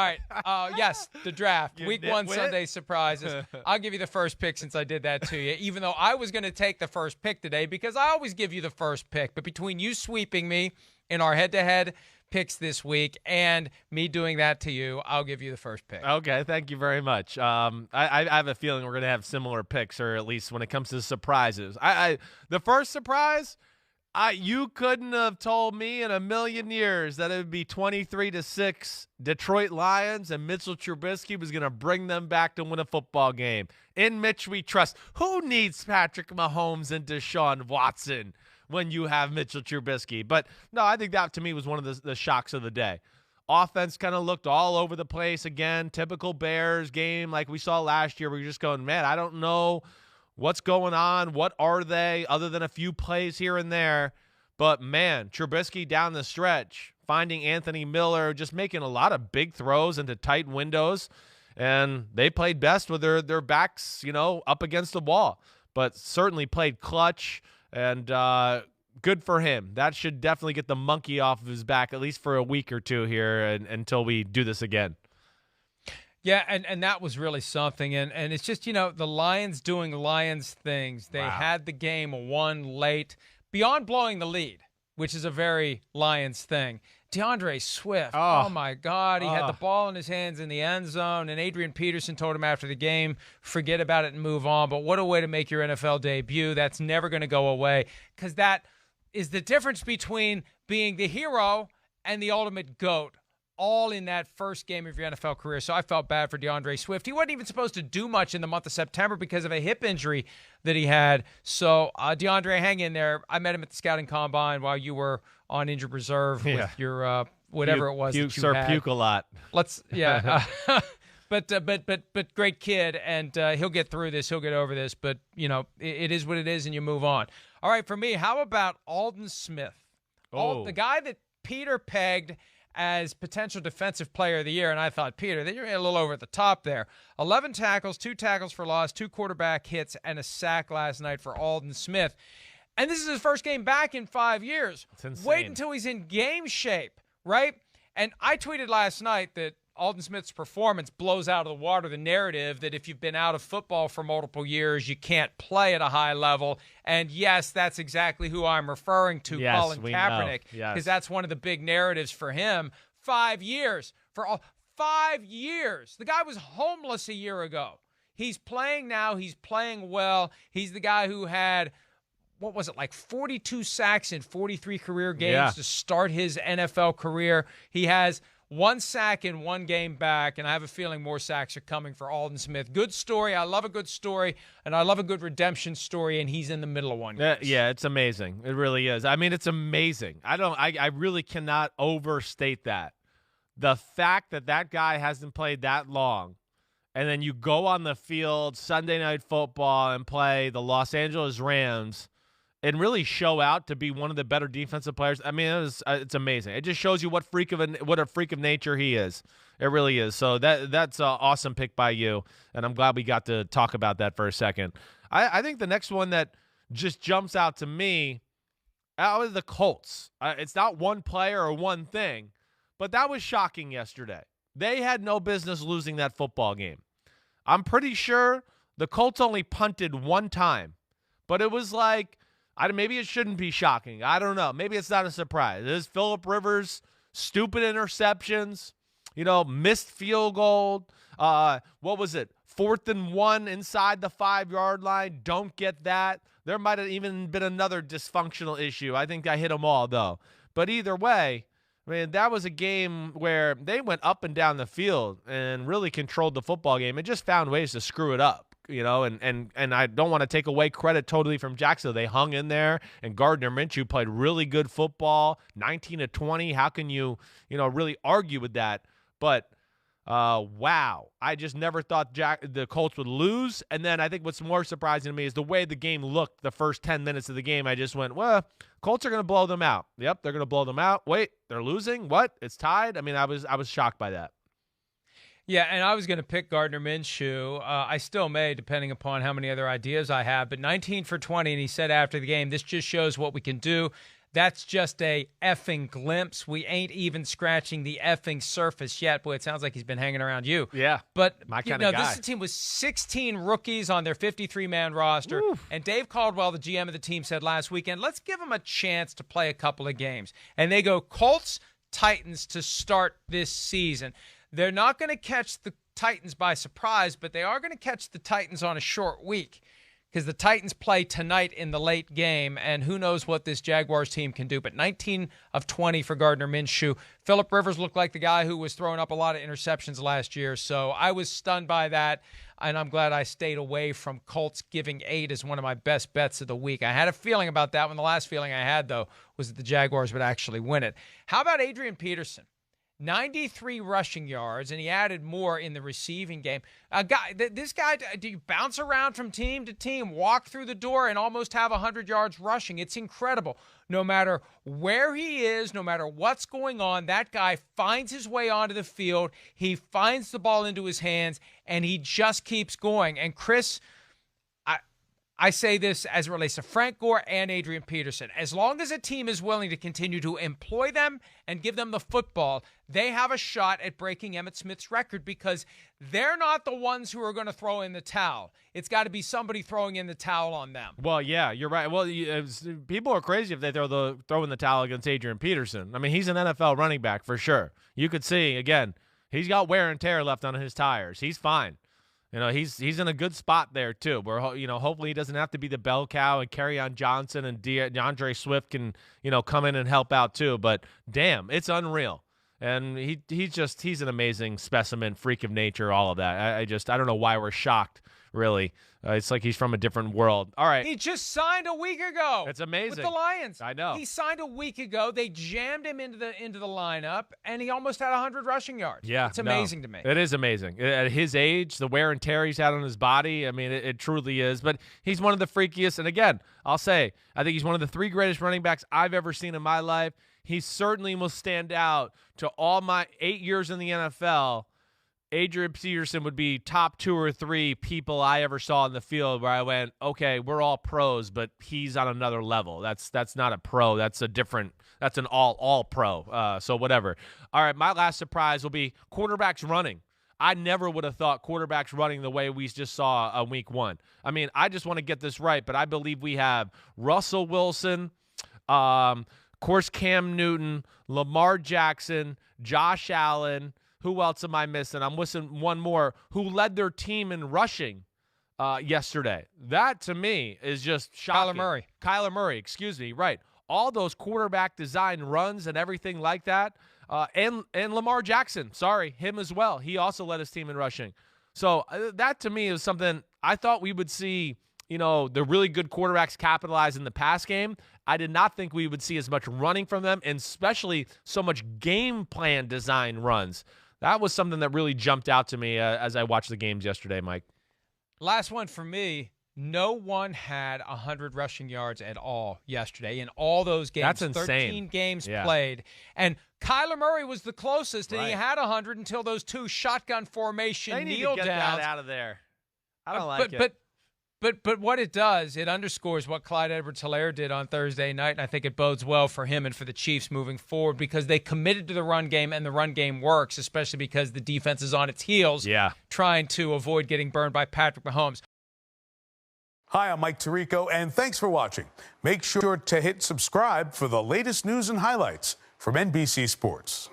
right. Yes, the draft. You Week nitwit. 1 Sunday surprises. I'll give you the first pick since I did that to you, even though I was going to take the first pick today because I always give you the first pick. But between you sweeping me in our head-to-head picks this week and me doing that to you, I'll give you the first pick. Okay, thank you very much. I have a feeling we're going to have similar picks, or at least when it comes to surprises. The first surprise, you couldn't have told me in a million years that it would be 23-6 Detroit Lions and Mitchell Trubisky was going to bring them back to win a football game. In Mitch we trust. Who needs Patrick Mahomes and Deshaun Watson when you have Mitchell Trubisky? But no, I think that to me was one of the shocks of the day. Offense kind of looked all over the place again. Typical Bears game like we saw last year. We're just going, man, I don't know what's going on. What are they other than a few plays here and there? But, man, Trubisky down the stretch, finding Anthony Miller, just making a lot of big throws into tight windows. And they played best with their backs, up against the wall. But certainly played clutch, and good for him. That should definitely get the monkey off of his back, at least for a week or two here until we do this again. Yeah, and that was really something. And it's just, the Lions doing Lions things. They had the game won late, beyond blowing the lead, which is a very Lions thing. DeAndre Swift, oh my God, he had the ball in his hands in the end zone, and Adrian Peterson told him after the game, forget about it and move on. But what a way to make your NFL debut. That's never going to go away, because that is the difference between being the hero and the ultimate GOAT, all in that first game of your NFL career. So I felt bad for DeAndre Swift. He wasn't even supposed to do much in the month of September because of a hip injury that he had. So DeAndre, hang in there. I met him at the scouting combine while you were on injured reserve with your whatever it was that you had. Puke a lot. But great kid, and he'll get through this. He'll get over this. But, it is what it is, and you move on. All right, for me, how about Aldon Smith? The guy that Peter pegged as potential defensive player of the year, and I thought, Peter, you're a little over at the top there. 11 tackles, 2 tackles for loss, 2 quarterback hits, and a sack last night for Aldon Smith. And this is his first game back in 5 years. It's insane. Wait until he's in game shape, right? And I tweeted last night that Aldon Smith's performance blows out of the water the narrative that if you've been out of football for multiple years, you can't play at a high level. And yes, that's exactly who I'm referring to, yes, Colin Kaepernick, because that's one of the big narratives for him. 5 years. 5 years. The guy was homeless a year ago. He's playing now. He's playing well. He's the guy who had, 42 sacks in 43 career games to start his NFL career. He has 1 sack in 1 game back, and I have a feeling more sacks are coming for Aldon Smith. Good story. I love a good story, and I love a good redemption story, and he's in the middle of one. Yeah, it's amazing. It really is. I mean, it's amazing. I really cannot overstate that. The fact that guy hasn't played that long, and then you go on the field Sunday Night Football and play the Los Angeles Rams and really show out to be one of the better defensive players. I mean, it's amazing. It just shows you what a freak of nature he is. It really is. So that's an awesome pick by you, and I'm glad we got to talk about that for a second. I think the next one that just jumps out to me was the Colts. It's not one player or one thing, but that was shocking yesterday. They had no business losing that football game. I'm pretty sure the Colts only punted 1 time, but it was like, maybe it shouldn't be shocking. I don't know. Maybe it's not a surprise. It is Phillip Rivers, stupid interceptions, missed field goal. What was it? 4th and 1 inside the 5-yard line. Don't get that. There might have even been another dysfunctional issue. I think I hit them all, though. But either way, I mean, that was a game where they went up and down the field and really controlled the football game and just found ways to screw it up. And I don't want to take away credit totally from Jacksonville. They hung in there, and Gardner Minshew played really good football, 19-20. How can you, really argue with that? But, wow, I just never thought the Colts would lose. And then I think what's more surprising to me is the way the game looked the first 10 minutes of the game. I just went, well, Colts are going to blow them out. Yep, they're going to blow them out. Wait, they're losing? What? It's tied? I mean, I was shocked by that. Yeah, and I was going to pick Gardner Minshew. I still may, depending upon how many other ideas I have. But 19 for 20, and he said after the game, this just shows what we can do. that's just a effing glimpse. We ain't even scratching the effing surface yet. Boy, it sounds like he's been hanging around you. Yeah, but my kind of guy. This is a team with 16 rookies on their 53-man roster. Oof. And Dave Caldwell, the GM of the team, said last weekend, let's give them a chance to play a couple of games. And they go Colts, Titans to start this season. They're not going to catch the Titans by surprise, but they are going to catch the Titans on a short week, because the Titans play tonight in the late game, and who knows what this Jaguars team can do. But 19 of 20 for Gardner Minshew. Phillip Rivers looked like the guy who was throwing up a lot of interceptions last year, so I was stunned by that, and I'm glad I stayed away from Colts giving 8 as one of my best bets of the week. I had a feeling about that one. The last feeling I had, though, was that the Jaguars would actually win it. How about Adrian Peterson? 93 rushing yards, and he added more in the receiving game. This guy, do you bounce around from team to team, walk through the door, and almost have 100 yards rushing? It's incredible. No matter where he is, no matter what's going on, that guy finds his way onto the field. He finds the ball into his hands, and he just keeps going. And Chris, I say this as it relates to Frank Gore and Adrian Peterson. As long as a team is willing to continue to employ them and give them the football, they have a shot at breaking Emmitt Smith's record, because they're not the ones who are going to throw in the towel. It's got to be somebody throwing in the towel on them. Well, yeah, you're right. Well, people are crazy if they throw in the towel against Adrian Peterson. I mean, he's an NFL running back for sure. You could see, again, he's got wear and tear left on his tires. He's fine. He's in a good spot there, too, where, hopefully he doesn't have to be the bell cow, and Kerryon Johnson and DeAndre Swift can, come in and help out, too. But, damn, it's unreal. And he's an amazing specimen, freak of nature, all of that. I don't know why we're shocked, really. It's like he's from a different world. All right. He just signed a week ago. It's amazing. With the Lions. I know. He signed a week ago. They jammed him into the lineup, and he almost had 100 rushing yards. Yeah. It's amazing to me. It is amazing. At his age, the wear and tear he's had on his body, I mean, it truly is. But he's one of the freakiest. And again, I'll say, I think he's one of the 3 greatest running backs I've ever seen in my life. He certainly will stand out to all my 8 years in the NFL. Adrian Peterson would be top 2 or 3 people I ever saw in the field where I went, okay, we're all pros, but he's on another level. That's not a pro. That's an all pro. So whatever. All right, my last surprise will be quarterbacks running. I never would have thought quarterbacks running the way we just saw on week 1. I mean, I just want to get this right, but I believe we have Russell Wilson, of course, Cam Newton, Lamar Jackson, Josh Allen. Who else am I missing? I'm missing one more, who led their team in rushing yesterday. That, to me, is just shocking. Kyler Murray, excuse me, right. All those quarterback design runs and everything like that. And Lamar Jackson, him as well. He also led his team in rushing. So that, to me, is something I thought we would see, the really good quarterbacks capitalize in the pass game. I did not think we would see as much running from them, and especially so much game plan design runs. That was something that really jumped out to me as I watched the games yesterday, Mike. Last one for me. No one had 100 rushing yards at all yesterday in all those games. That's insane. 13 games played. And Kyler Murray was the closest, and he had 100 until those 2 shotgun formation kneel downs. They need to get that out of there. I don't like it. But what it does, it underscores what Clyde Edwards-Helaire did on Thursday night, and I think it bodes well for him and for the Chiefs moving forward, because they committed to the run game, and the run game works, especially because the defense is on its heels trying to avoid getting burned by Patrick Mahomes. Hi, I'm Mike Tirico, and thanks for watching. Make sure to hit subscribe for the latest news and highlights from NBC Sports.